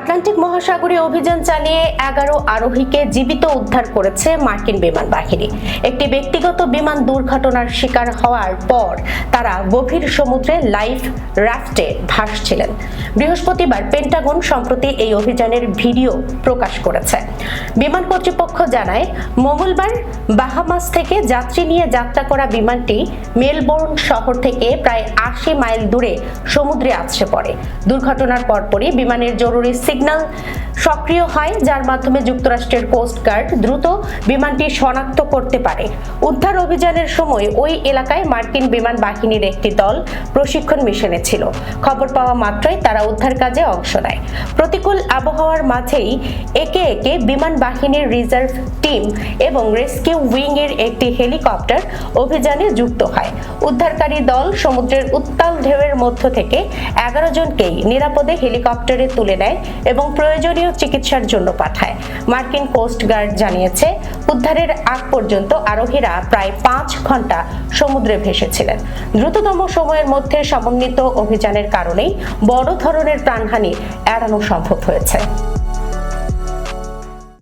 Atlantic মহাসাগরে অভিযান চালিয়ে 11 আরোহীকে জীবিত উদ্ধার করেছে মার্কিন বিমান বাহিনী। একটি ব্যক্তিগত বিমান দুর্ঘটনার শিকার হওয়ার পর তারা গভীর সমুদ্রে লাইফ রাফটে ভাসছিলেন। বৃহস্পতিবার পেন্টাগন সম্প্রতি এই অভিযানের ভিডিও প্রকাশ করেছে। বিমান কর্তৃপক্ষ জানায়, মঙ্গলবার বাহামাস থেকে যাত্রী নিয়ে যাত্রা করা বিমানটি মেলবোর্ন শহর থেকে প্রায় 80 মাইল দূরে সমুদ্রে আছড়ে পড়ে। দুর্ঘটনার পরপরই বিমানের জরুরি সিগন্যাল সক্রিয় হয়, যার মাধ্যমে যুক্তরাষ্ট্রের কোস্ট গার্ড দ্রুত বিমানটি শনাক্ত করতে পারে। উদ্ধার অভিযানের সময় ওই এলাকায় মার্কিন বিমান বাহিনীর একটি দল প্রশিক্ষণ মিশনে ছিল। খবর পাওয়া মাত্রই তারা উদ্ধার কাজে অংশ নেয়। প্রতিকূল আবহাওয়ার মাঝেই একে একে বিমান বাহিনীর রিজার্ভ টিম এবং রেস্কিউ উইং এর একটি হেলিকপ্টার অভিযানে যুক্ত হয়। উদ্ধারকারী দল সমুদ্রের উত্তাল ঢেউয়ের মধ্য থেকে 11 জনকেই নিরাপদে হেলিকপ্টারে তুলে নেয় এবং প্রয়োজনীয় চিকিৎসার জন্য পাঠায়। মার্কিন কোস্ট গার্ড জানিয়েছে, উদ্ধারের আগ পর্যন্ত আরোহীরা প্রায় 5 ঘন্টা সমুদ্রে ভেসেছিলেন। দ্রুততম সময়ের মধ্যে সমন্বিত অভিযানের কারণেই বড় ধরনের প্রাণহানি এড়ানো সম্ভব হয়েছে।